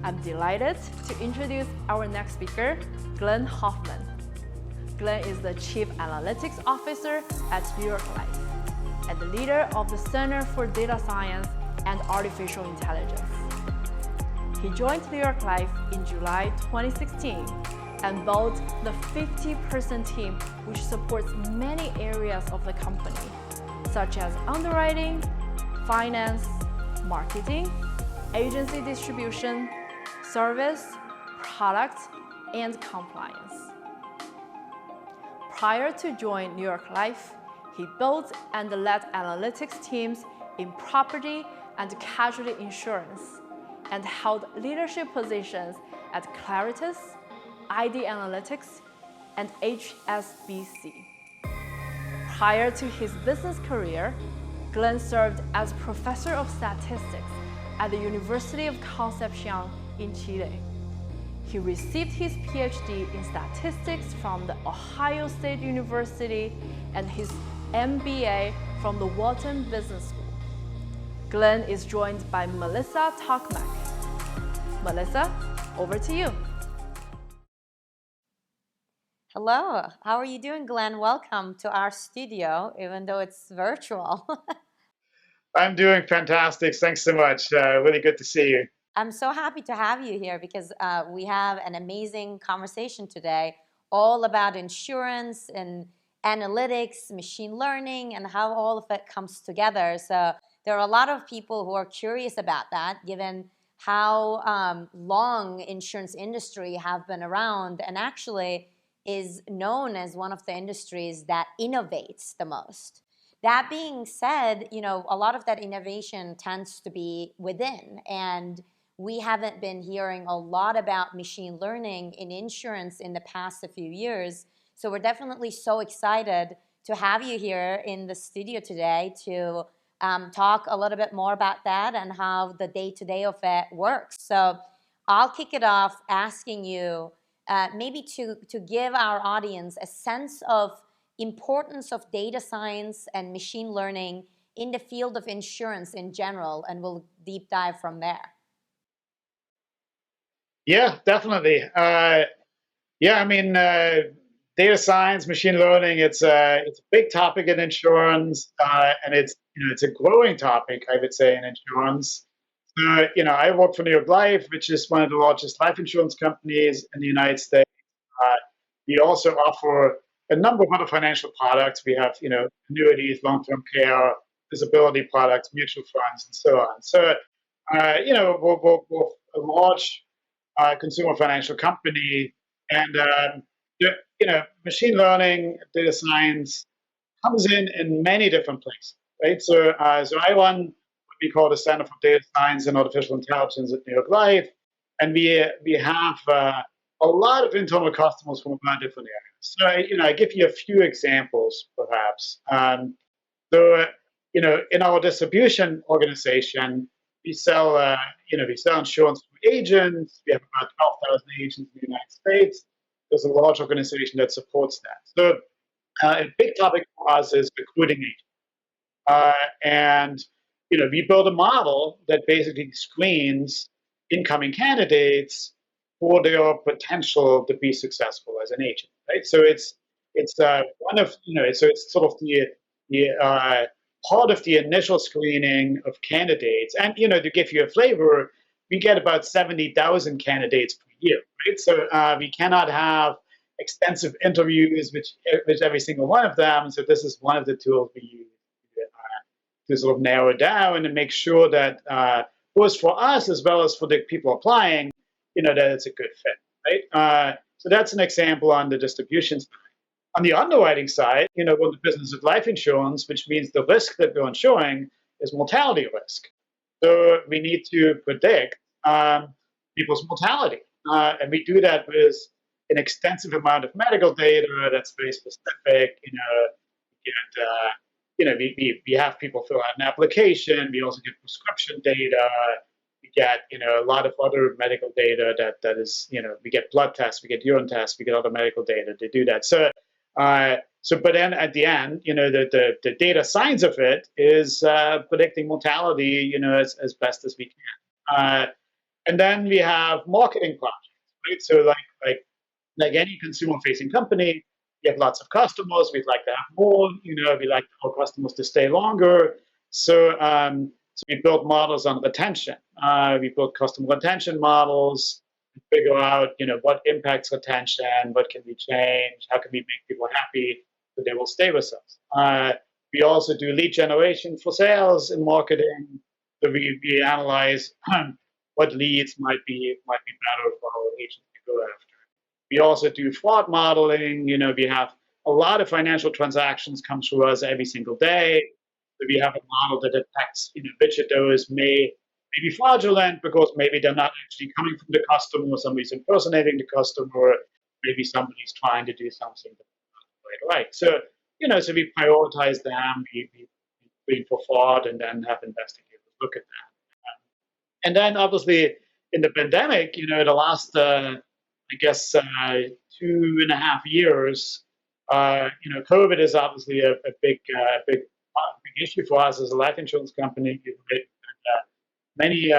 I'm delighted to introduce our next speaker, Glenn Hofmann. Glenn is the Chief Analytics Officer at New York Life and the leader of the Center for Data Science and Artificial Intelligence. He joined New York Life in July 2016 and built the 50-person team which supports many areas of the company, such as underwriting, finance, marketing, agency distribution, service, product, and compliance. Prior to joining New York Life, he built and led analytics teams in property and casualty insurance and held leadership positions at Claritas, ID Analytics, and HSBC. Prior to his business career, Glenn served as professor of statistics at the University of Concepcion in Chile. He received his PhD in statistics from the Ohio State University and his MBA from the Wharton Business School. Glenn is joined by Melisa Tokmak. Melisa, over to you. Hello, how are you doing, Glenn? Welcome to our studio, even though it's virtual. I'm doing fantastic. Thanks so much. Really good to see you. I'm so happy to have you here because we have an amazing conversation today all about insurance and analytics, machine learning, and how all of it comes together. So there are a lot of people who are curious about that, given how long insurance industry have been around and actually is known as one of the industries that innovates the most. That being said, a lot of that innovation tends to be within, and we haven't been hearing a lot about machine learning in insurance in the past few years. So we're definitely so excited to have you here in the studio today to talk a little bit more about that and how the day-to-day of it works. So I'll kick it off asking you maybe to give our audience a sense of importance of data science and machine learning in the field of insurance in general, and we'll deep dive from there. Yeah, definitely. Data science, machine learning, it's a big topic in insurance, and it's a growing topic, I would say, in insurance. I work for New York Life, which is one of the largest life insurance companies in the United States. We also offer a number of other financial products. We have, annuities, long-term care, disability products, mutual funds, and so on. So, we're a large consumer financial company, and machine learning, data science comes in many different places, right? So I run what we call the Center for Data Science and Artificial Intelligence at New York Life, and we have a lot of internal customers from a lot of different areas. So I give you a few examples, perhaps. In our distribution organization, we sell insurance to agents. We have about 12,000 agents in the United States. There's a large organization that supports that. So a big topic for us is recruiting agents. We build a model that basically screens incoming candidates for their potential to be successful as an agent, right? So it's sort of the part of the initial screening of candidates. And to give you a flavor, we get about 70,000 candidates per year, right? So we cannot have extensive interviews with every single one of them. So this is one of the tools we use to sort of narrow it down and make sure that both for us as well as for the people applying, that it's a good fit, right? So that's an example on the distribution side. On the underwriting side, we're in the business of life insurance, which means the risk that we're insuring is mortality risk. So we need to predict people's mortality. And we do that with an extensive amount of medical data that's very specific. We have people fill out an application. We also get prescription data. We get, a lot of other medical data that is, we get blood tests, we get urine tests, we get other medical data to do that. But then at the end, the data science of it is predicting mortality, as best as we can. And then we have marketing projects, right? So like any consumer-facing company, we have lots of customers. We'd like to have more. We like our customers to stay longer. So we build models on retention. We build customer retention models, figure out what impacts retention, what can we change, how can we make people happy so they will stay with us. We also do lead generation for sales and marketing. So we analyze what leads might be better for our agents to go after. We also do fraud modeling. We have a lot of financial transactions come through us every single day. So we have a model that detects which of those may be fraudulent because maybe they're not actually coming from the customer, somebody's impersonating the customer, maybe somebody's trying to do something right. So we prioritize them, we screen for fraud, and then have investigators look at that. And then obviously in the pandemic, the last, I guess, 2.5 years, COVID is obviously a big issue for us as a life insurance company. Many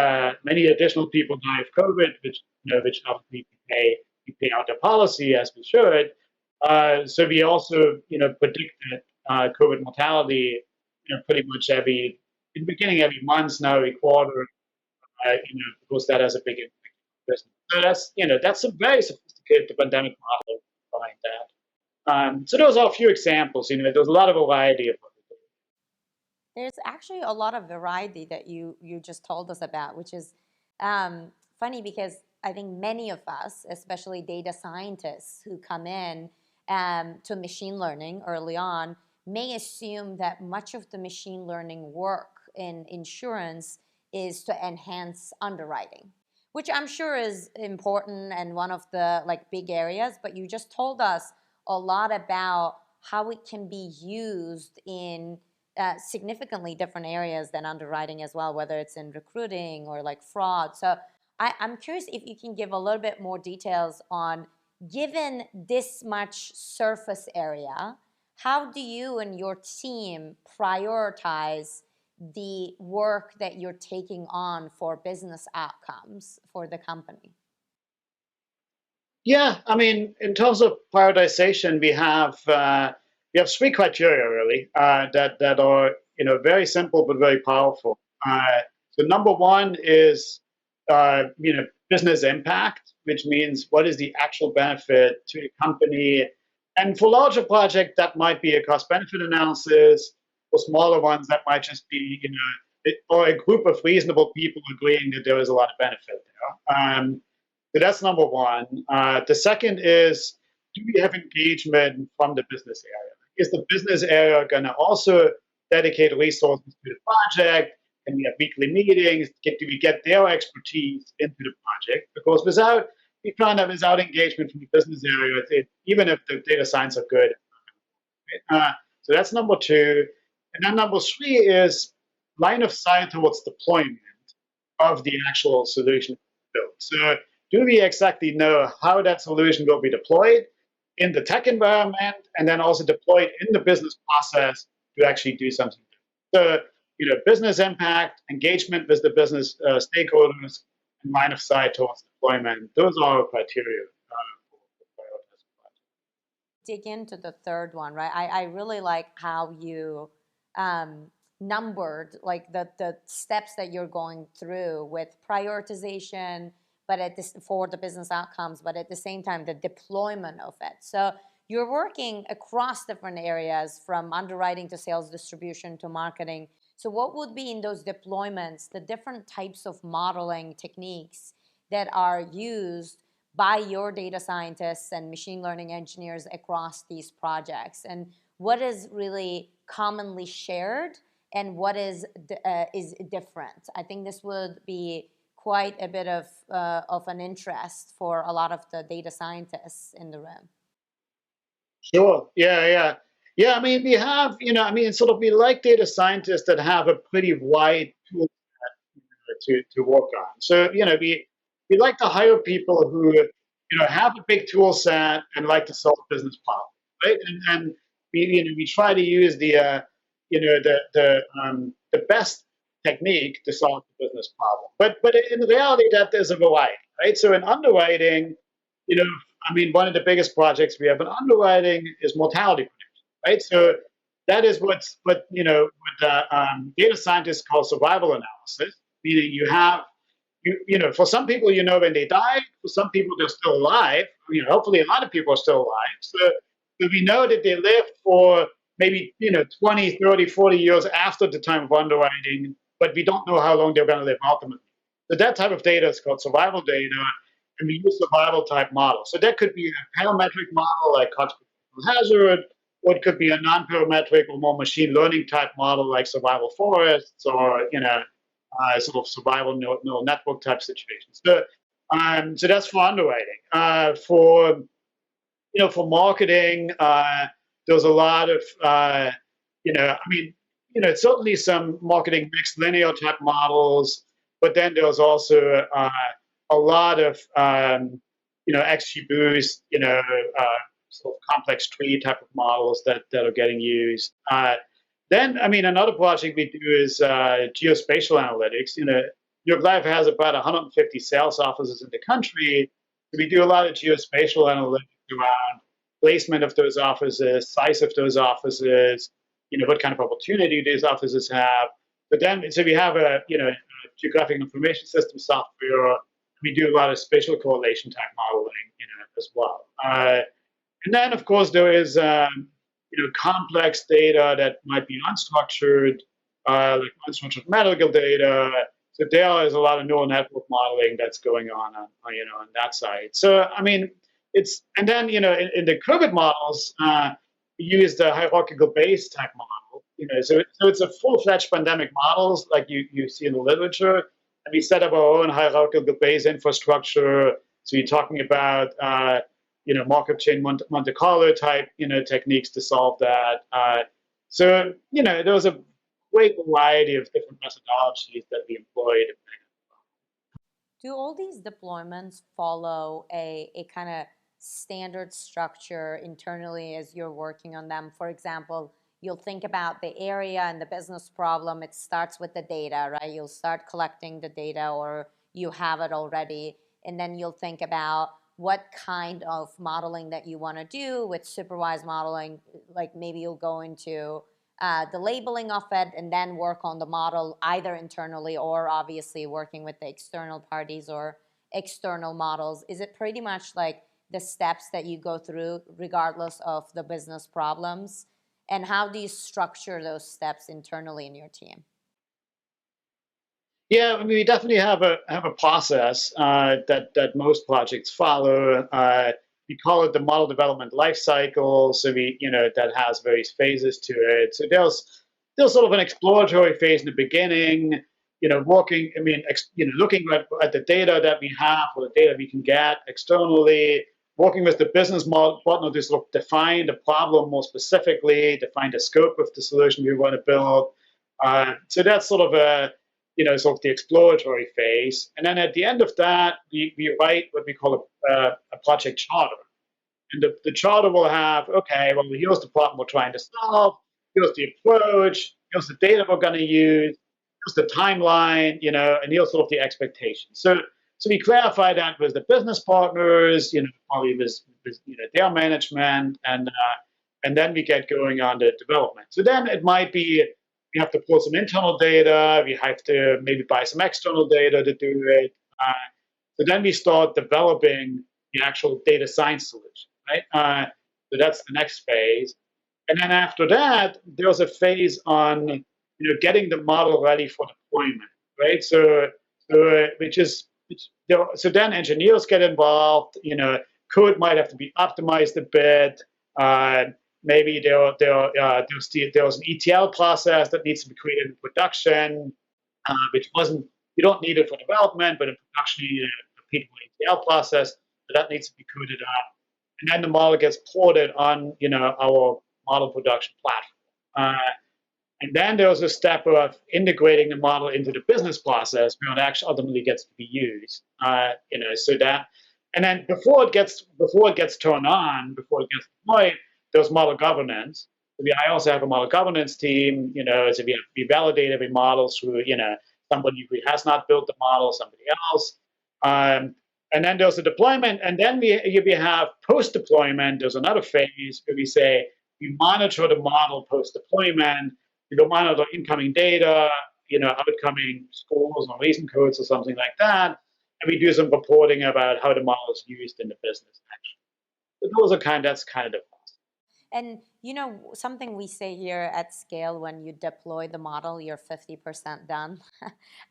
additional people die of COVID, which obviously we pay out their policy as we should. So we also, predicted COVID mortality, pretty much in the beginning every month, now every quarter, because that has a big impact on business. So that's a very sophisticated pandemic model behind that. So those are a few examples. There's a lot of variety of what we do. There's actually a lot of variety that you just told us about, which is funny because I think many of us, especially data scientists who come in to machine learning early on, may assume that much of the machine learning work in insurance is to enhance underwriting, which I'm sure is important and one of the big areas. But you just told us a lot about how it can be used in significantly different areas than underwriting as well, whether it's in recruiting or fraud. So I'm curious if you can give a little bit more details on, given this much surface area, how do you and your team prioritize the work that you're taking on for business outcomes for the company? Yeah, I mean, in terms of prioritization, we have 3 criteria really that are very simple but very powerful. So number one is business impact, which means what is the actual benefit to the company. And for larger projects, that might be a cost-benefit analysis. For smaller ones, that might just be or a group of reasonable people agreeing that there is a lot of benefit there. So that's number one. The second is, do we have engagement from the business area? Is the business area going to also dedicate resources to the project? Can we have weekly meetings? Do we get their expertise into the project? Because we found that without engagement from the business area, even if the data science are good. So that's number two. And then number three is line of sight towards deployment of the actual solution built. So do we exactly know how that solution will be deployed in the tech environment and then also deployed in the business process to actually do something? So, business impact, engagement with the business stakeholders, and line of sight towards deployment. Those are our criteria for prioritizing. Dig into the third one, right? I really like how you numbered the steps that you're going through with prioritization, but for the business outcomes, but at the same time, the deployment of it. So you're working across different areas, from underwriting to sales distribution to marketing. So what would be in those deployments, the different types of modeling techniques that are used by your data scientists and machine learning engineers across these projects? And what is really commonly shared and what is different? I think this would be quite a bit of an interest for a lot of the data scientists in the room. Sure. Yeah. I mean, we have, we like data scientists that have a pretty wide tool set to work on. So, we like to hire people who, have a big tool set and like to solve business problems, right? And we try to use the best technique to solve the business problem. But in reality, that there's a variety, right? So in underwriting, I mean, one of the biggest projects we have in underwriting is mortality prediction, right? So that is what data scientists call survival analysis, meaning for some people, when they die, for some people, they're still alive. Hopefully a lot of people are still alive. So we know that they lived for maybe, 20, 30, 40 years after the time of underwriting, but we don't know how long they're going to live ultimately. So that type of data is called survival data, and we use survival type models. So that could be a parametric model like occupational hazard, or it could be a non-parametric or more machine learning type model like survival forests, or sort of survival neural network type situations. So that's for underwriting. For marketing, there's a lot of certainly some marketing mixed linear type models, but then there's also a lot of XGBoost, sort of complex tree type of models that are getting used. Then, another project we do is geospatial analytics. New York Life has about 150 sales offices in the country. So we do a lot of geospatial analytics around placement of those offices, size of those offices, what kind of opportunity these offices have. But then, so we have a geographic information system software. We do a lot of spatial correlation type modeling, as well. And then, of course, there is complex data that might be unstructured, like unstructured medical data. So there is a lot of neural network modeling that's going on that side. So and then in the COVID models, we use the hierarchical Bayes type model. So it's a full-fledged pandemic models like you see in the literature, and we set up our own hierarchical Bayes infrastructure. So you're talking about Markov chain Monte Carlo type techniques to solve that. So there's a great variety of different methodologies that we employed. Do all these deployments follow a kind of standard structure internally as you're working on them? For example, you'll think about the area and the business problem. It starts with the data, right? You'll start collecting the data, or you have it already. And then you'll think about what kind of modeling that you want to do with supervised modeling. Like maybe you'll go into the labeling of it and then work on the model either internally or obviously working with the external parties or external models. Is it pretty much like the steps that you go through regardless of the business problems? And how do you structure those steps internally in your team? Yeah, we definitely have a process that most projects follow. We call it the model development life cycle. So that has various phases to it. So there's sort of an exploratory phase in the beginning. Looking at the data that we have or the data we can get externally, working with the business model partner to sort of define the problem more specifically, define the scope of the solution we want to build. So that's sort of sort of the exploratory phase. And then at the end of that, we write what we call a project charter. And the charter will have, okay, well, here's the problem we're trying to solve, here's the approach, here's the data we're going to use, here's the timeline, and here's sort of the expectations. So we clarify that with the business partners, probably with their management, and then we get going on the development. So then it might be we have to pull some internal data, we have to maybe buy some external data to do it. So then we start developing the actual data science solution, right? So that's the next phase. And then after that, there's a phase on getting the model ready for deployment, right? So then engineers get involved. Code might have to be optimized a bit. Maybe there's an ETL process that needs to be created in production, which you don't need it for development, but in production you need a repeatable ETL process, so that needs to be coded up. And then the model gets ported on our model production platform. And then there's a step of integrating the model into the business process where it actually ultimately gets to be used. So that, and then before it gets turned on, before it gets deployed, there's model governance. I also have a model governance team, so we validate every model through, somebody who has not built the model, somebody else. And then there's the deployment, and then we have post-deployment. There's another phase where we say we monitor the model post-deployment. We will monitor incoming data, outcoming scores or reason codes or something like that, and we do some reporting about how the model is used in the business. Actually, so that's kind of the process. And something we say here at Scale, when you deploy the model, you're 50% done.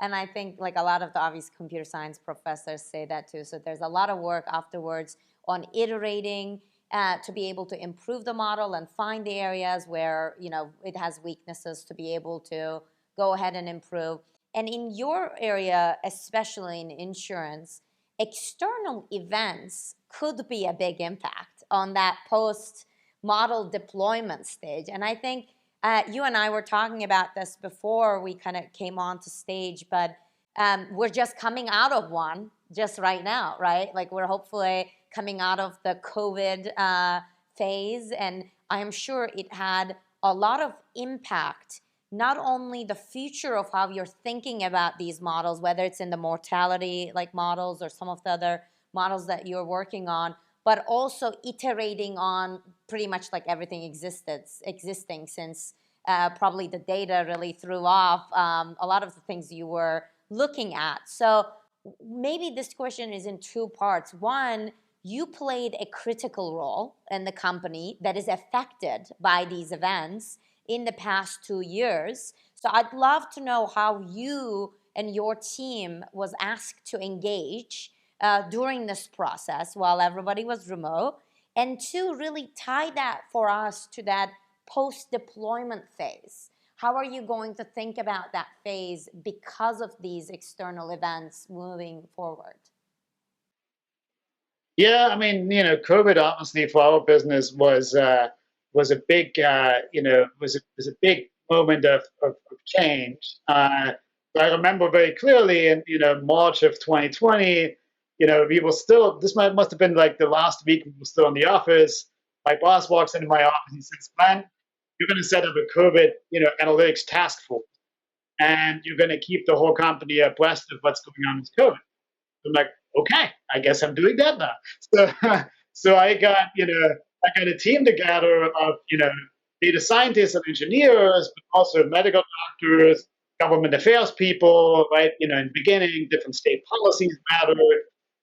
And I think like a lot of the obvious computer science professors say that too. So there's a lot of work afterwards on iterating to be able to improve the model and find the areas where it has weaknesses to be able to go ahead and improve. And in your area, especially in insurance, external events could be a big impact on that post model deployment stage. And I think you and I were talking about this before we kind of came onto stage, but we're just coming out of one just right now, right? Like we're hopefully coming out of the COVID phase, and I am sure it had a lot of impact, not only the future of how you're thinking about these models, whether it's in the mortality like models or some of the other models that you're working on, but also iterating on pretty much like everything existing since probably the data really threw off a lot of the things you were looking at. So maybe this question is in two parts. One, you played a critical role in the company that is affected by these events in the past 2 years. So I'd love to know how you and your team was asked to engage during this process while everybody was remote, and to really tie that for us to that post-deployment phase. How are you going to think about that phase because of these external events moving forward? Yeah, I mean, COVID obviously for our business was a big, was a big moment of change. I remember very clearly in March of 2020. We were still. This must have been like the last week we were still in the office. My boss walks into my office and says, "Glenn, you're going to set up a COVID, analytics task force, and you're going to keep the whole company abreast of what's going on with COVID." I'm like, okay, I guess I'm doing that now. So I got a team together of data scientists and engineers, but also medical doctors, government affairs people, right? In the beginning, different state policies mattered.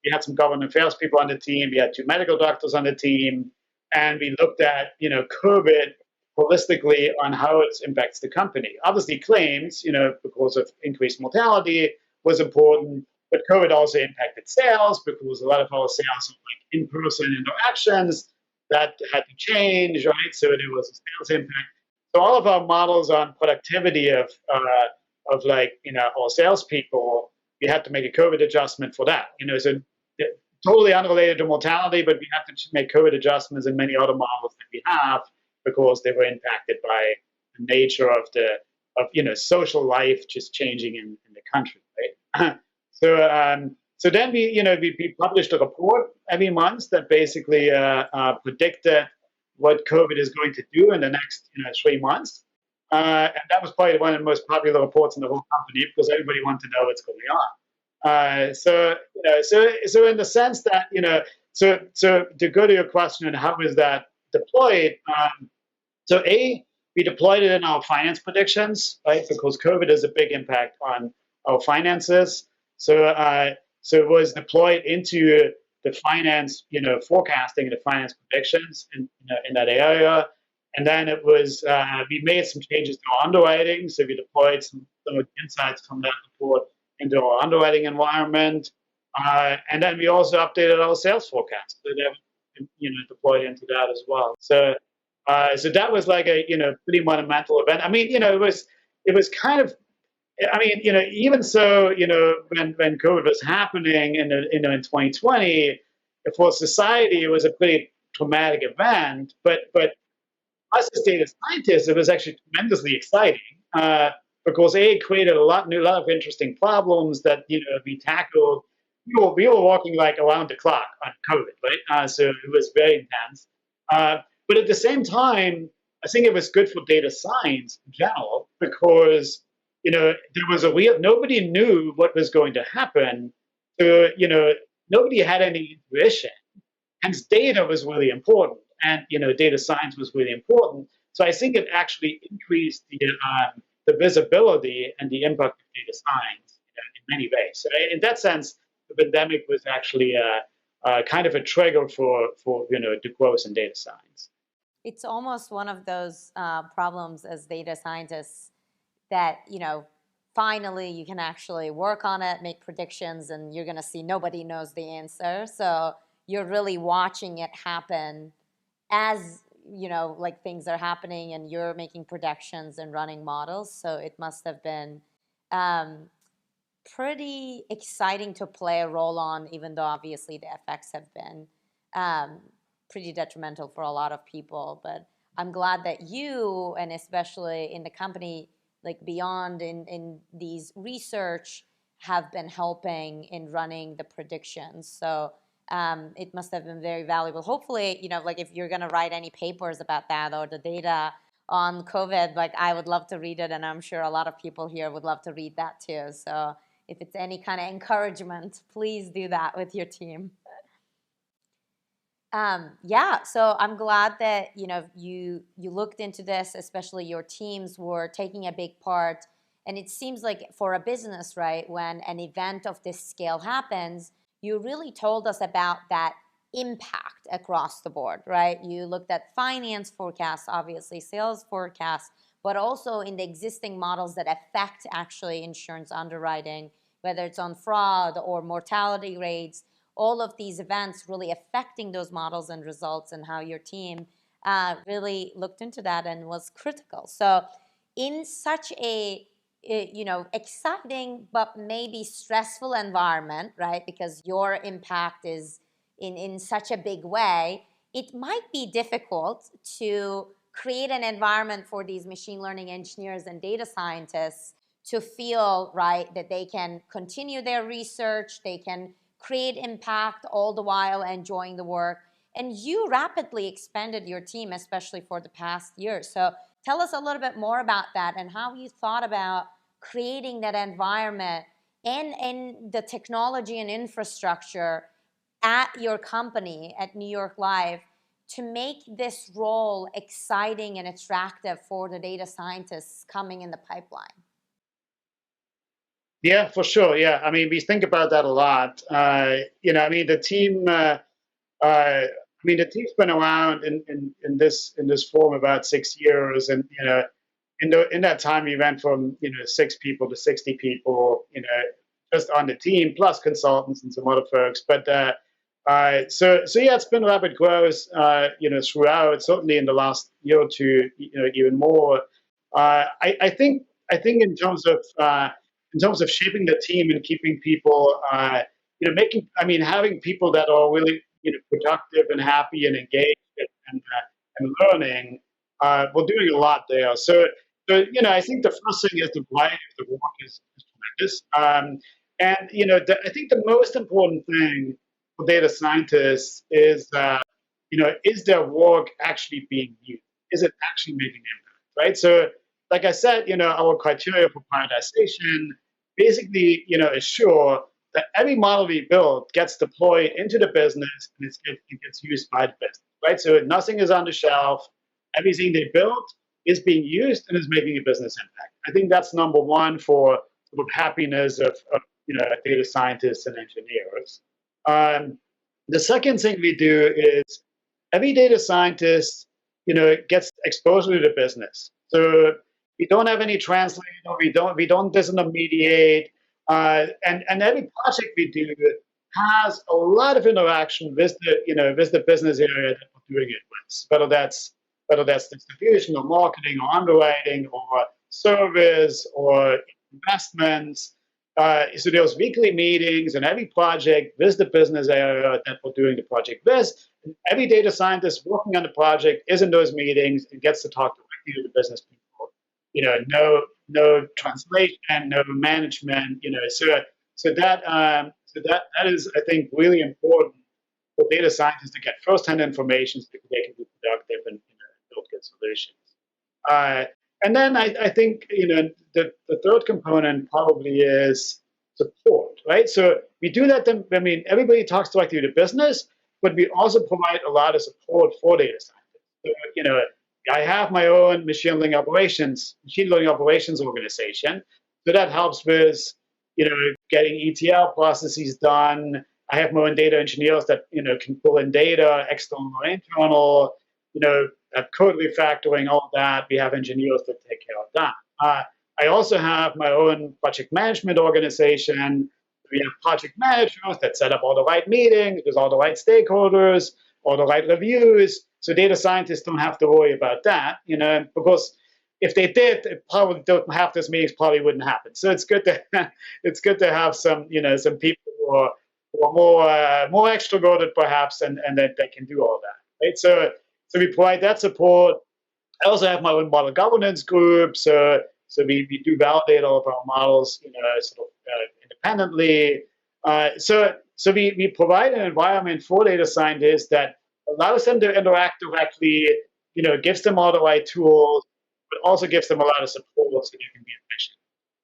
We had some government affairs people on the team. We had 2 medical doctors on the team, and we looked at COVID holistically on how it impacts the company. Obviously, claims, because of increased mortality, was important. But COVID also impacted sales because a lot of our sales are like in-person interactions that had to change, right? So there was a sales impact. So all of our models on productivity of our salespeople, we had to make a COVID adjustment for that. So totally unrelated to mortality, but we have to make COVID adjustments in many other models that we have because they were impacted by the nature of social life just changing in the country, right? So then we published a report every month that basically predicted what COVID is going to do in the next 3 months, and that was probably one of the most popular reports in the whole company because everybody wanted to know what's going on. So in the sense that so to go to your question on how is that deployed, so we deployed it in our finance predictions, right? Because COVID has a big impact on our finances. So it was deployed into the finance, forecasting and the finance predictions in that area. And then it was, we made some changes to our underwriting. So we deployed some of the insights from that report into our underwriting environment. And then we also updated our sales forecast. So that, deployed into that as well. So that was like a, pretty monumental event. I mean, it was kind of, even so, when COVID was happening in 2020, for society, it was a pretty traumatic event. But us as data scientists, it was actually tremendously exciting because it created a lot of interesting problems that we tackled. We were walking like around the clock on COVID, right? So it was very intense. But at the same time, I think it was good for data science in general because, there was nobody knew what was going to happen. So, nobody had any intuition. Hence, data was really important, and data science was really important. So I think it actually increased the visibility and the impact of data science in many ways. So in that sense, the pandemic was actually kind of a trigger for the growth in data science. It's almost one of those problems as data scientists that, finally you can actually work on it, make predictions, and you're going to see nobody knows the answer. So you're really watching it happen as, like things are happening and you're making predictions and running models. So it must have been pretty exciting to play a role on, even though obviously the effects have been pretty detrimental for a lot of people. But I'm glad that you, and especially in the company, like beyond in these research, have been helping in running the predictions. So it must have been very valuable. Hopefully, like if you're going to write any papers about that or the data on COVID, like I would love to read it, and I'm sure a lot of people here would love to read that too. So if it's any kind of encouragement, please do that with your team. Yeah, so I'm glad that you looked into this, especially your teams were taking a big part. And it seems like for a business, right, when an event of this scale happens, you really told us about that impact across the board, right? You looked at finance forecasts, obviously sales forecasts, but also in the existing models that affect actually insurance underwriting, whether it's on fraud or mortality rates, all of these events really affecting those models and results, and how your team really looked into that and was critical. So in such a exciting but maybe stressful environment, right, because your impact is in such a big way, it might be difficult to create an environment for these machine learning engineers and data scientists to feel, right, that they can continue their research, they can create impact all the while enjoying the work. And you rapidly expanded your team, especially for the past year. So tell us a little bit more about that and how you thought about creating that environment and the technology and infrastructure at your company, at New York Life, to make this role exciting and attractive for the data scientists coming in the pipeline. Yeah, for sure. Yeah, I mean, we think about that a lot. I mean, the team. The team's been around in this form about 6 years, and in that time we went from 6 people to 60 people, just on the team, plus consultants and some other folks. But so yeah, it's been rapid growth, throughout. Certainly in the last year or two, even more. I think in terms of shaping the team and keeping people, having people that are really productive and happy and engaged and learning, we're doing a lot there. So I think the first thing is the variety of the work is tremendous. And I think the most important thing for data scientists is is their work actually being used? Is it actually making impact? Right. So, like I said, our criteria for prioritization basically, assure that every model we build gets deployed into the business and it gets used by the business, right? So nothing is on the shelf. Everything they build is being used and is making a business impact. I think that's number one for sort of happiness of data scientists and engineers. The second thing we do is every data scientist, gets exposure to the business. So we don't have any translator. We don't disintermediate. And every project we do has a lot of interaction with the business area that we're doing it with. Whether that's distribution or marketing or underwriting or service or investments. So there's weekly meetings in every project with the business area that we're doing the project with. Every data scientist working on the project is in those meetings and gets to talk directly to the business people. No translation, no management. So that is, I think, really important for data scientists to get first-hand information so they can be productive and build good solutions. And then I think the third component probably is support, right? So we do let them. I mean, everybody talks directly to business, but we also provide a lot of support for data scientists. So, I have my own machine learning operations organization, so that helps with getting ETL processes done. I have my own data engineers that can pull in data, external or internal. Code refactoring, all that. We have engineers that take care of that. I also have my own project management organization. We have project managers that set up all the right meetings with all the right stakeholders, all the right reviews. So data scientists don't have to worry about that, because if they did, it probably don't have those meetings probably wouldn't happen. So it's good to have some people who are more extroverted perhaps, and that they can do all that, right? So we provide that support. I also have my own model governance group, so we do validate all of our models, sort of independently. So we provide an environment for data scientists that allows them to interact directly, gives them all the right tools, but also gives them a lot of support so they can be efficient.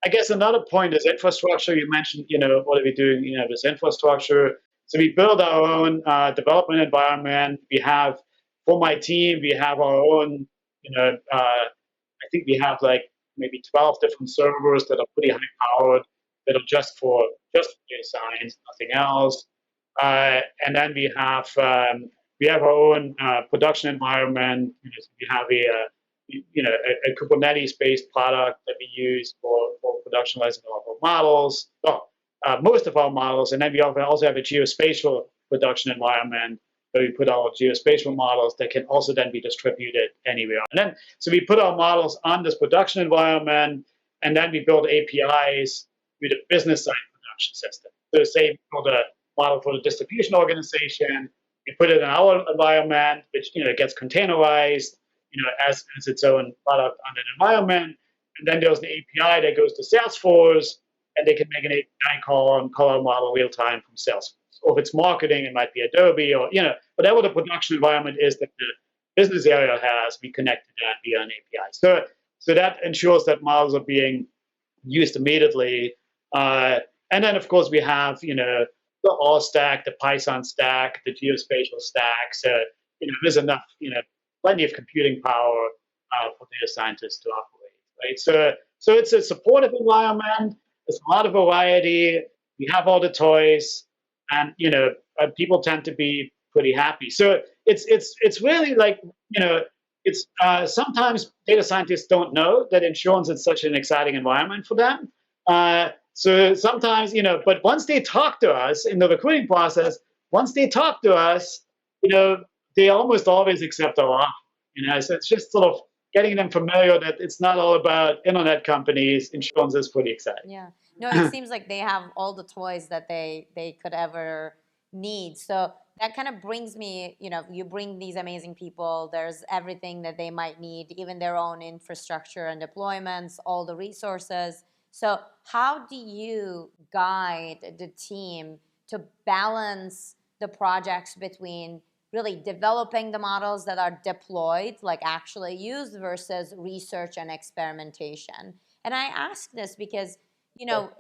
I guess another point is infrastructure. You mentioned, what are we doing, with infrastructure? So we build our own development environment. We have, for my team, we have our own, I think we have like maybe 12 different servers that are pretty high powered, that are just for data science, nothing else. And then we have our own production environment. We have a Kubernetes-based product that we use for productionizing all of our models. Well, most of our models, and then we also have a geospatial production environment where we put our geospatial models that can also then be distributed anywhere. And then, so we put our models on this production environment, and then we build APIs with a business side production system. So say for the model for the distribution organization, we put it in our environment, which gets containerized, as its own product on an environment. And then there's the API that goes to Salesforce, and they can make an API call and call our model real time from Salesforce. Or if it's marketing, it might be Adobe, or whatever the production environment is that the business area has, we connect to that via an API. So that ensures that models are being used immediately. And then of course we have the R stack, the Python stack, the geospatial stack. So there's enough plenty of computing power for data scientists to operate, right? So it's a supportive environment. There's a lot of variety. We have all the toys, and people tend to be pretty happy. So it's really like it's sometimes data scientists don't know that insurance is such an exciting environment for them. So sometimes but once they talk to us in the recruiting process, they almost always accept our offer. So it's just sort of getting them familiar that it's not all about internet companies. Insurance is pretty exciting. Yeah. No, it seems like they have all the toys that they could ever need. So that kind of brings me, you bring these amazing people, there's everything that they might need, even their own infrastructure and deployments, all the resources. So how do you guide the team to balance the projects between really developing the models that are deployed, like actually used, versus research and experimentation? And I ask this because,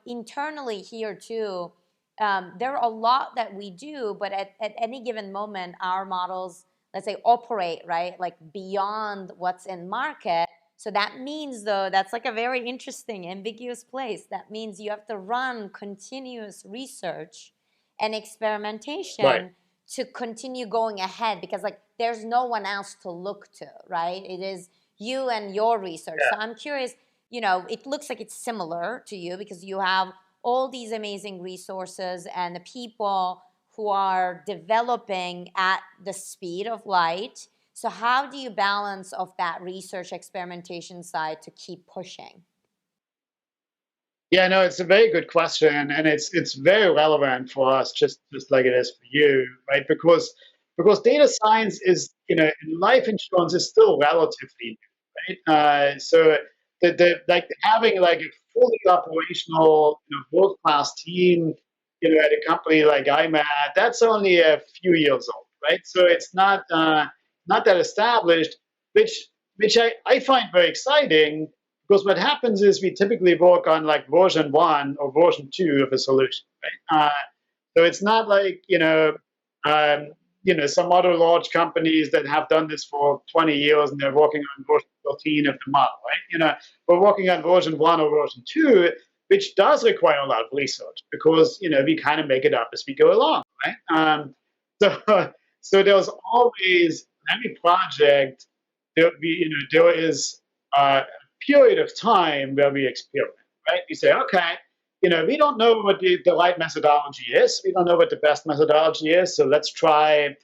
internally here too, there are a lot that we do, but at any given moment, our models, let's say, operate, right, like beyond what's in market. So that means, though, that's like a very interesting, ambiguous place. That means you have to run continuous research and experimentation, Right. to continue going ahead, because like there's no one else to look to, right? It is you and your research. Yeah. So I'm curious, it looks like it's similar to you because you have all these amazing resources and the people who are developing at the speed of light. So how do you balance of that research experimentation side to keep pushing? Yeah, no, it's a very good question, and it's very relevant for us, just like it is for you, right? Because data science is, in life insurance is still relatively new, right? So the like having like a fully operational, world class team, at a company like I'm at, that's only a few years old, right? So it's not that established, which which I find very exciting, because what happens is we typically work on like version 1 or version 2 of a solution, right? So it's not like, some other large companies that have done this for 20 years and they're working on version 13 of the model, right? We're working on version 1 or version 2, which does require a lot of research because, we kind of make it up as we go along, right? So, so there's always, every project, there is a period of time where we experiment, right? We say, okay, we don't know what the right methodology is. We don't know what the best methodology is. So let's try,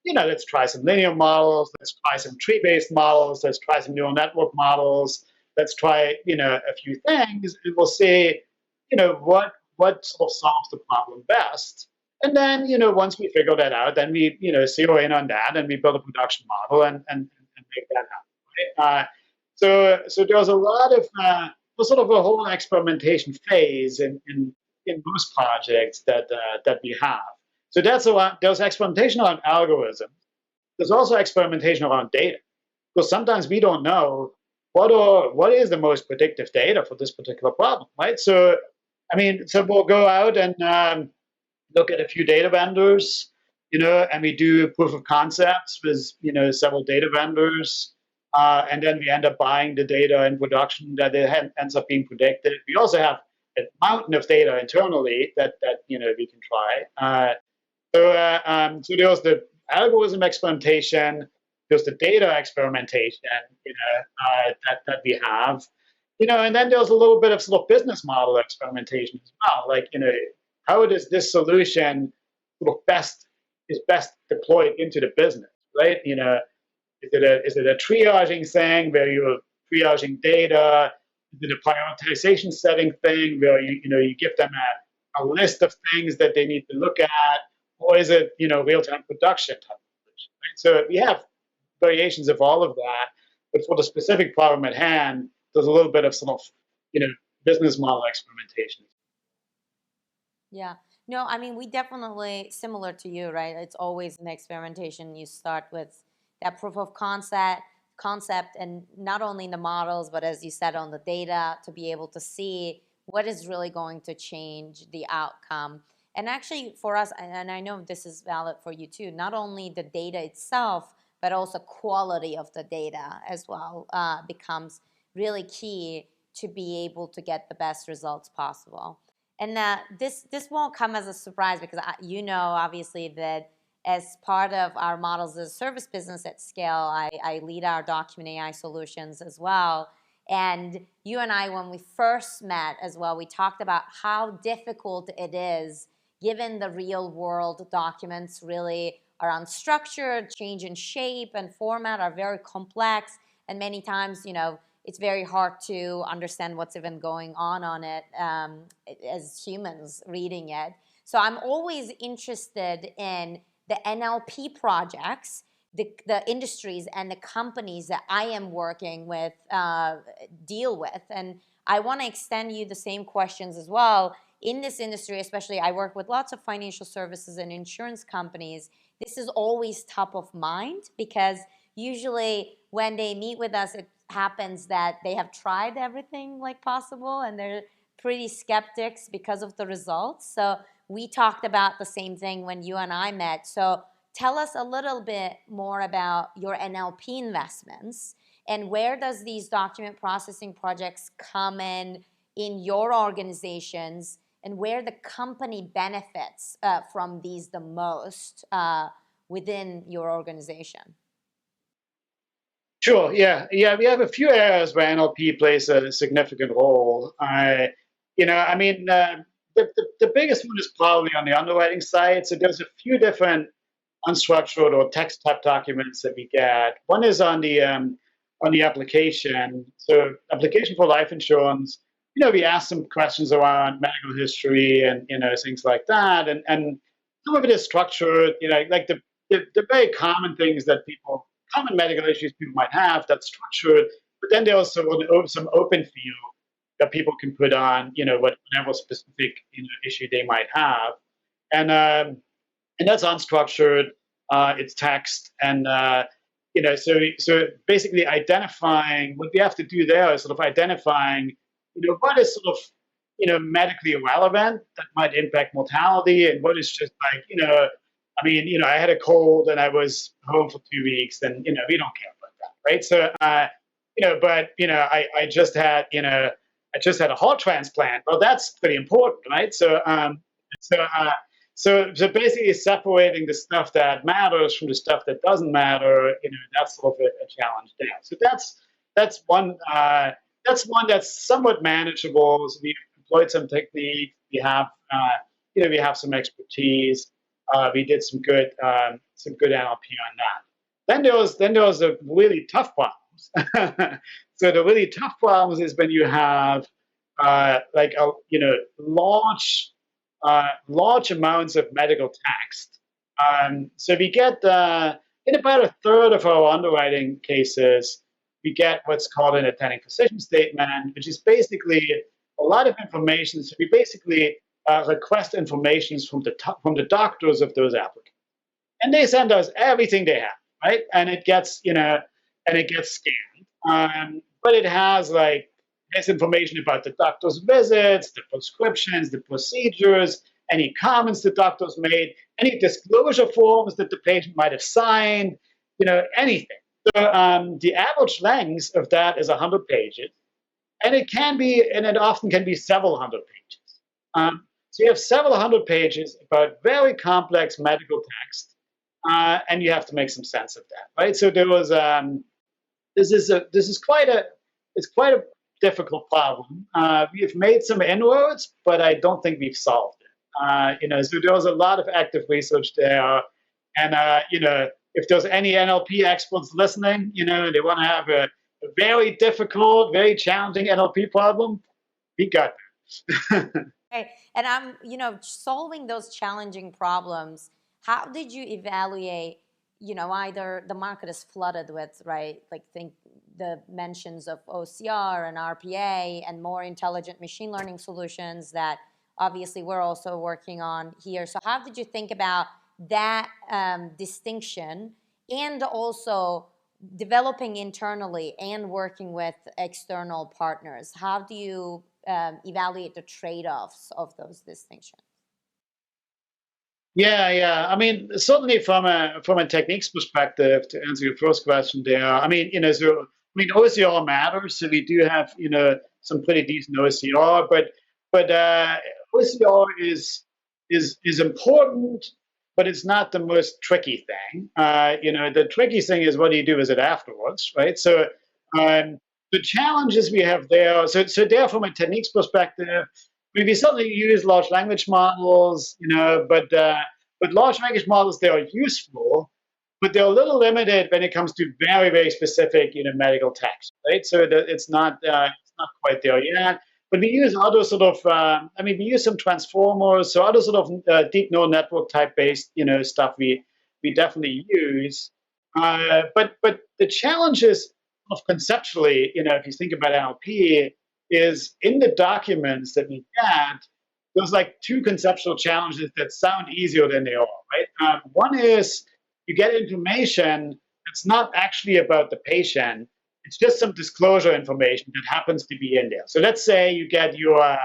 let's try some linear models. Let's try some tree-based models. Let's try some neural network models. Let's try, a few things, and we'll see, what sort of solves the problem best. And then, once we figure that out, then we, zero in on that and we build a production model and make that happen. Right? So there's a lot of sort of a whole experimentation phase in most projects that we have. So that's a lot. There's experimentation around algorithms. There's also experimentation around data, because sometimes we don't know what is the most predictive data for this particular problem, right? So, so we'll go out and look at a few data vendors, and we do proof of concepts with, several data vendors. And then we end up buying the data in production that it ends up being predicted. We also have a mountain of data internally that we can try. So there's the algorithm experimentation, there's the data experimentation, that we have, and then there's a little bit of sort of business model experimentation as well. Like, how does this solution sort of best deployed into the business, right? Is it a triaging thing where you're triaging data? Is it a prioritization setting thing where you give them a list of things that they need to look at, or is it real-time production type of solution? Right? So we have variations of all of that, but for the specific problem at hand, there's a little bit of sort of business model experimentation. Yeah. No, I mean, we definitely, similar to you, right? It's always an experimentation. You start with that proof of concept, and not only in the models, but as you said, on the data, to be able to see what is really going to change the outcome. And actually for us, and I know this is valid for you too, not only the data itself, but also quality of the data as well becomes really key to be able to get the best results possible. And this won't come as a surprise, because obviously, that as part of our models as a service business at scale, I lead our document AI solutions as well. And you and I, when we first met as well, we talked about how difficult it is, given the real world documents really are unstructured, change in shape and format, are very complex, and many times, it's very hard to understand what's even going on it as humans reading it. So I'm always interested in the NLP projects, the industries and the companies that I am working with deal with. And I want to extend you the same questions as well. In this industry, especially, I work with lots of financial services and insurance companies. This is always top of mind, because usually when they meet with us, it happens that they have tried everything like possible and they're pretty skeptics because of the results. So we talked about the same thing when you and I met. So tell us a little bit more about your NLP investments, and where does these document processing projects come in your organizations, and where the company benefits from these the most within your organization? Sure. Yeah. We have a few areas where NLP plays a significant role. The biggest one is probably on the underwriting side. So there's a few different unstructured or text type documents that we get. One is on the application. So application for life insurance. We ask some questions around medical history and things like that, and some of it is structured. Like the very common things that common medical issues people might have, that's structured. But then there's some open field that people can put on, whatever specific issue they might have, and that's unstructured. It's text, and so basically identifying what we have to do there is sort of identifying, what is sort of, medically relevant that might impact mortality, and what is just like, I mean, I had a cold and I was home for 2 weeks, then, we don't care about that, right? So, but, I just had, a heart transplant. Well, that's pretty important, right? So, uh, so basically separating the stuff that matters from the stuff that doesn't matter, that's sort of a challenge there. So that's one that's somewhat manageable. So we employed some technique. We have some expertise. We did some good NLP on that. Then there was the really tough problems. So the really tough problems is when you have like a large amounts of medical text. So we get in about a third of our underwriting cases, we get what's called an attending physician statement, which is basically a lot of information. So we basically request information from the doctors of those applicants, and they send us everything they have, right? And it gets scanned, but it has like there's information about the doctor's visits, the prescriptions, the procedures, any comments the doctor's made, any disclosure forms that the patient might have signed, anything. So the average length of that is 100 pages, and it often can be several hundred pages. So you have several hundred pages about very complex medical text, and you have to make some sense of that, right? So there was it's quite a difficult problem. We've made some inroads, but I don't think we've solved it. So there was a lot of active research there, and if there's any NLP experts listening, they want to have a very difficult, very challenging NLP problem, we got it. Okay. And I'm, solving those challenging problems. How did you evaluate, either the market is flooded with, right? Like think the mentions of OCR and RPA and more intelligent machine learning solutions that obviously we're also working on here. So how did you think about that distinction, and also developing internally and working with external partners? How do you evaluate the trade-offs of those distinctions? Yeah. I mean, certainly from a techniques perspective, to answer your first question there, I mean, OCR matters. So we do have, some pretty decent OCR, but OCR is important, but it's not the most tricky thing. The tricky thing is what do you do with it afterwards, right? So the challenges we have there, so there from a techniques perspective, we certainly use large language models, but large language models, they are useful, but they're a little limited when it comes to very, very specific, medical text, right? So it's not quite there yet. But we use other sort of, we use some transformers, so other sort of deep neural network type based, stuff we definitely use. But the challenges of conceptually, if you think about NLP, is in the documents that we get, there's like two conceptual challenges that sound easier than they are, right? One is you get information that's not actually about the patient. It's just some disclosure information that happens to be in there. So let's say you get your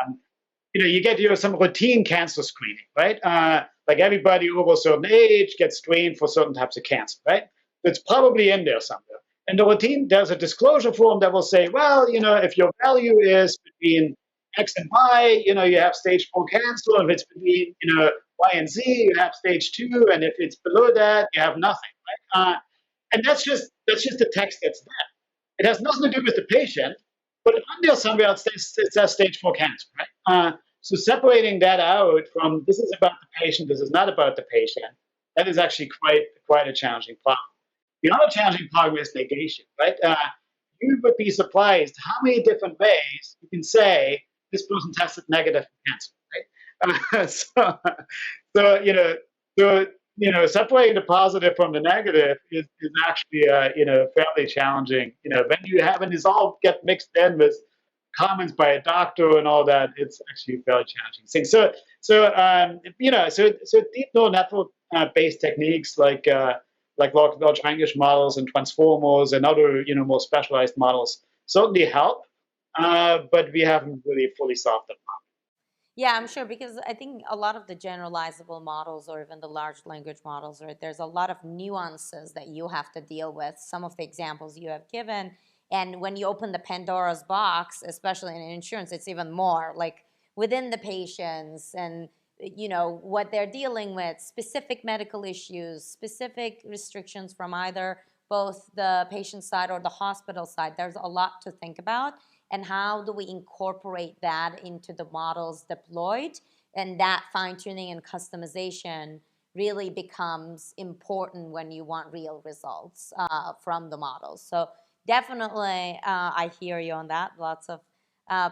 some routine cancer screening, right? Like everybody over a certain age gets screened for certain types of cancer, right? It's probably in there somewhere. And the routine, there's a disclosure form that will say, well, if your value is between X and Y, you have stage 4 cancer. If it's between, Y and Z, you have stage 2. And if it's below that, you have nothing, right? And that's just the text that's there. It has nothing to do with the patient, but under somewhere it says stage 4 cancer, right? So separating that out from this is about the patient, this is not about the patient, that is actually quite a challenging problem. The other challenging problem is negation, right? You would be surprised how many different ways you can say this person tested negative for cancer, right? So separating the positive from the negative is actually fairly challenging. When this all get mixed in with comments by a doctor and all that, it's actually a fairly challenging thing. So deep neural network based techniques like like large language models and transformers and other, more specialized models certainly help, but we haven't really fully solved the problem. Yeah, I'm sure, because I think a lot of the generalizable models or even the large language models, right, there's a lot of nuances that you have to deal with. Some of the examples you have given. And when you open the Pandora's box, especially in insurance, it's even more like within the patients and what they're dealing with, specific medical issues, specific restrictions from either both the patient side or the hospital side. There's a lot to think about. And how do we incorporate that into the models deployed? And that fine-tuning and customization really becomes important when you want real results from the models. So definitely, I hear you on that. Lots of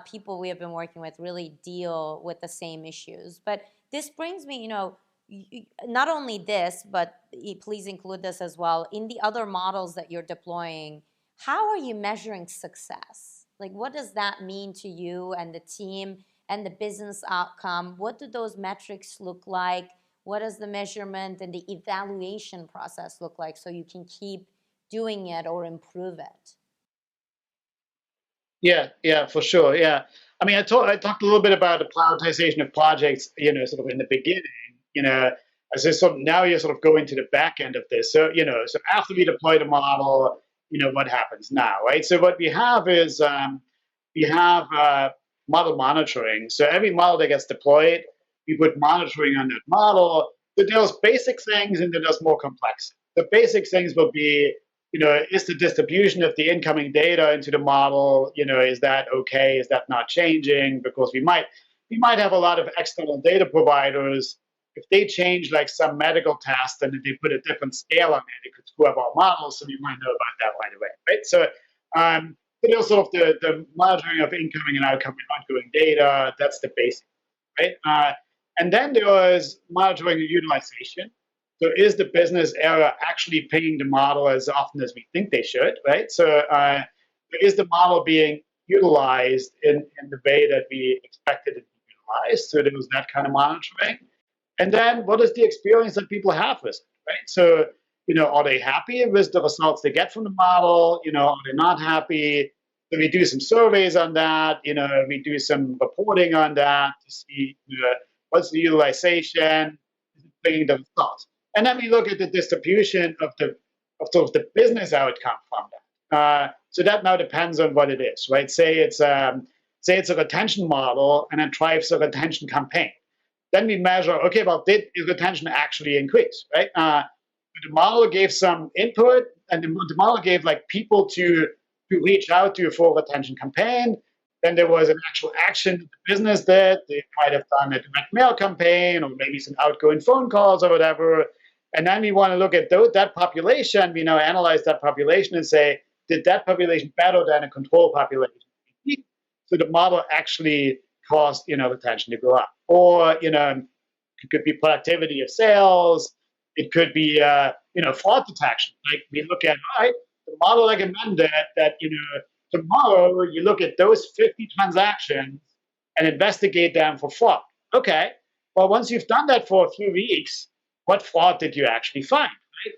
people we have been working with really deal with the same issues. But this brings me, not only this, but please include this as well. In the other models that you're deploying, how are you measuring success? Like, what does that mean to you and the team and the business outcome? What do those metrics look like? What does the measurement and the evaluation process look like so you can keep doing it or improve it? Yeah, for sure. Yeah. I mean, I talked a little bit about the prioritization of projects, sort of in the beginning, as I sort of now you're sort of going to the back end of this. So, so after we deploy the model, what happens now, right? So what we have is we have model monitoring. So every model that gets deployed, we put monitoring on that model. So there's basic things and then there's more complex. The basic things will be, is the distribution of the incoming data into the model, is that okay? Is that not changing? Because we might have a lot of external data providers. If they change like some medical test and if they put a different scale on it, it could screw up our models, so we might know about that right away, right? So there's sort of the monitoring of incoming and outgoing data. That's the basic, right? And then there is monitoring the utilization. So is the business area actually paying the model as often as we think they should, right? So is the model being utilized in the way that we expected it to be utilized? So there was that kind of monitoring. And then what is the experience that people have with it, right? So, are they happy with the results they get from the model? Are they not happy? So we do some surveys on that. We do some reporting on that to see what's the utilization, bringing the results. And then we look at the distribution of sort of the business outcome from that. So that now depends on what it is, right? Say it's a retention model and it drives a retention campaign. Then we measure, okay, well, did retention actually increase, right? The model gave some input, and the model gave like people to reach out to for a retention campaign. Then there was an actual action the business did. They might have done a direct mail campaign or maybe some outgoing phone calls or whatever. And then we want to look at that population, analyze that population and say, did that population better than a control population? So the model actually caused, retention to go up. Or, it could be productivity of sales. It could be, fraud detection. Like we look at, all right, the model recommended that, tomorrow you look at those 50 transactions and investigate them for fraud. Okay. Well, once you've done that for a few weeks, what fraud did you actually find?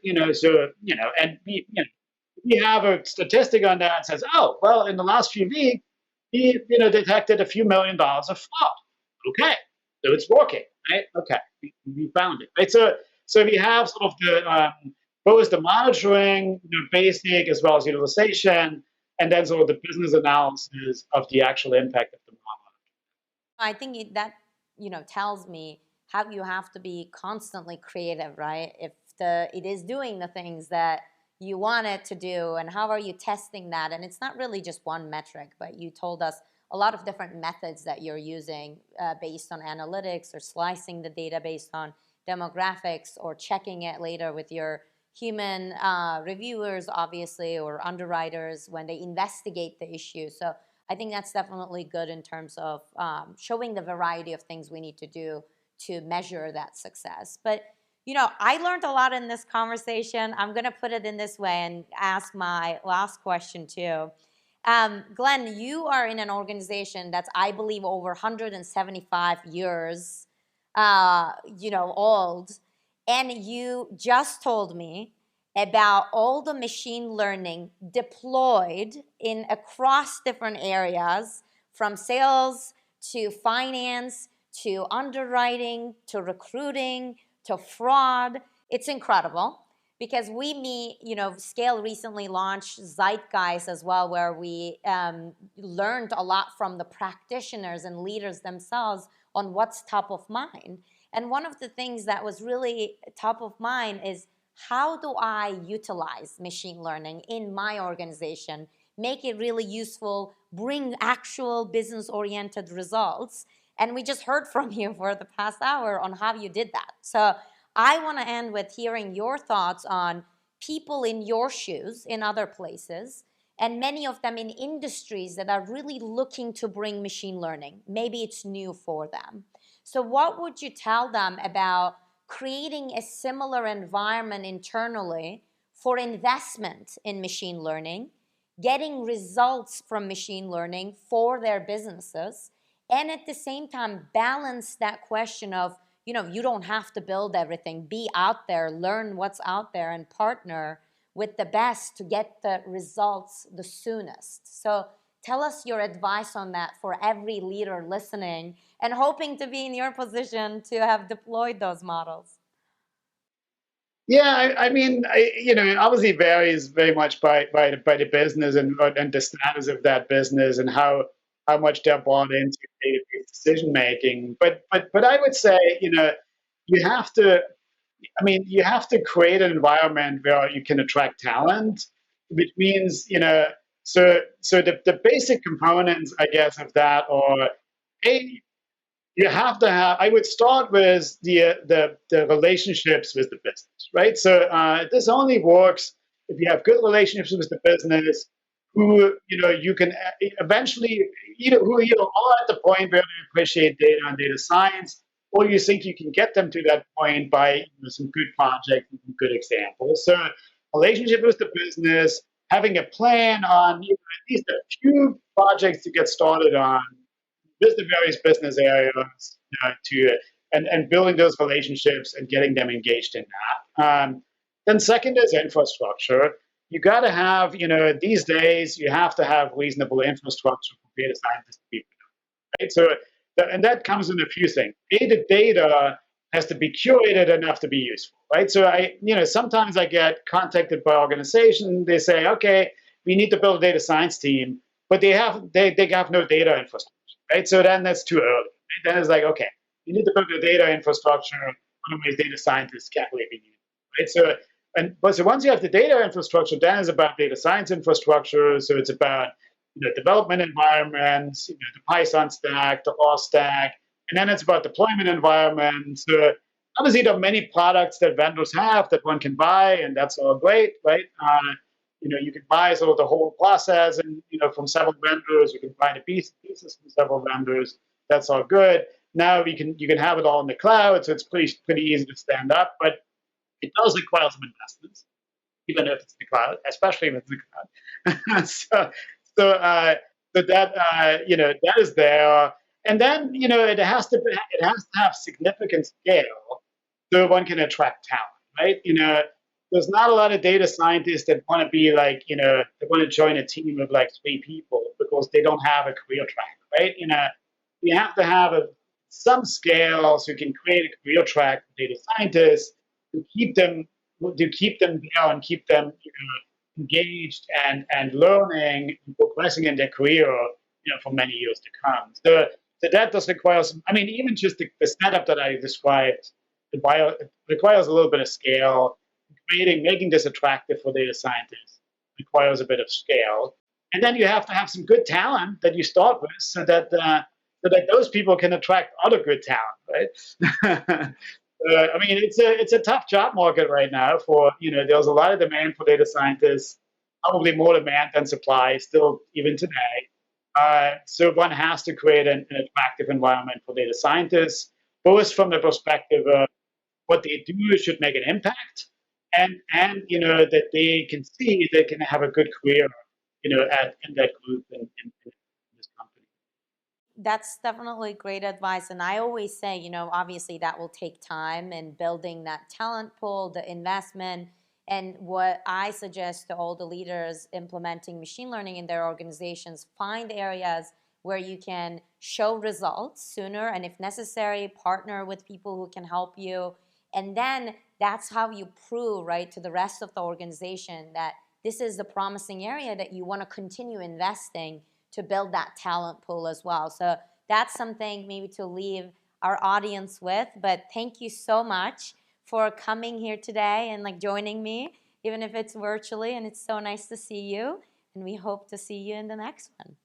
Right? And we have a statistic on that that says, oh, well, in the last few weeks, he, detected a few $1,000,000 of fraud. Okay. So it's working, right? Okay. We found it, right? So we have sort of the, both the monitoring, basic as well as utilization, and then sort of the business analysis of the actual impact of the model. I think that tells me how you have to be constantly creative, right? If it is doing the things that you want it to do, and how are you testing that? And it's not really just one metric, but you told us a lot of different methods that you're using based on analytics or slicing the data based on demographics or checking it later with your human reviewers, obviously, or underwriters when they investigate the issue. So I think that's definitely good in terms of showing the variety of things we need to do to measure that success. But, I learned a lot in this conversation. I'm going to put it in this way and ask my last question too. Glenn, you are in an organization that's, I believe, over 175 years, old. And you just told me, about all the machine learning deployed in across different areas, from sales to finance to underwriting to recruiting to fraud. It's incredible because we meet, Scale recently launched Zeitgeist as well, where we learned a lot from the practitioners and leaders themselves on what's top of mind. And one of the things that was really top of mind is, how do I utilize machine learning in my organization, make it really useful, bring actual business-oriented results? And we just heard from you for the past hour on how you did that. So I want to end with hearing your thoughts on people in your shoes in other places, and many of them in industries that are really looking to bring machine learning. Maybe it's new for them. So what would you tell them about creating a similar environment internally for investment in machine learning, getting results from machine learning for their businesses, and at the same time balance that question of, you don't have to build everything, be out there, learn what's out there, and partner with the best to get the results the soonest. So tell us your advice on that for every leader listening and hoping to be in your position to have deployed those models. Yeah, I mean, it obviously varies very much by the business and the status of that business and how much they're bought into database decision making. But I would say, you have to, you have to create an environment where you can attract talent, which means, so the basic components, I guess, of that are, A, you have to have, I would start with the relationships with the business, right? So this only works if you have good relationships with the business, who you can eventually, who are at the point where they appreciate data and data science, or you think you can get them to that point by some good projects and some good examples. So relationship with the business, having a plan on at least a few projects to get started on with the various business areas, and building those relationships and getting them engaged in that. Then second is infrastructure. You got to have, these days you have to have reasonable infrastructure for data scientists to be, right? So, and that comes in a few things. The data has to be curated enough to be useful, right? So sometimes I get contacted by organizations. They say, okay, we need to build a data science team, but they have no data infrastructure, right? So then that's too early. Right? Then it's like, okay, you need to build a data infrastructure. Otherwise, data scientists can't really be used, right? So once you have the data infrastructure, then it's about data science infrastructure. So it's about development environments, the Python stack, the R stack, and then it's about deployment environments. Obviously, there are many products that vendors have that one can buy, and that's all great, right? You can buy sort of the whole process, and from several vendors. You can buy the pieces from several vendors. That's all good. Now you can have it all in the cloud, so it's pretty easy to stand up, but it does require some investments, even if it's the cloud, especially if it's the cloud. So that that is there, and then it has to have significant scale so one can attract talent, right? There's not a lot of data scientists that want to be like they want to join a team of like 3 people because they don't have a career track, right? You have to have some scale so you can create a career track for data scientists to keep them there and keep them engaged and learning and progressing in their career for many years to come. So that does require some, even just the setup that I described, it requires a little bit of scale. Making this attractive for data scientists requires a bit of scale. And then you have to have some good talent that you start with so that those people can attract other good talent, right? It's a tough job market right now. There's a lot of demand for data scientists, probably more demand than supply, still even today. So one has to create an attractive environment for data scientists, both from the perspective of what they do should make an impact, and that they can see they can have a good career, in that group in this company. That's definitely great advice. And I always say, obviously that will take time and building that talent pool, the investment, And what I suggest to all the leaders implementing machine learning in their organizations, find areas where you can show results sooner, and if necessary, partner with people who can help you. And then that's how you prove, right, to the rest of the organization that this is the promising area that you want to continue investing to build that talent pool as well. So that's something maybe to leave our audience with. But thank you so much for coming here today and like joining me, even if it's virtually, and it's so nice to see you. And we hope to see you in the next one.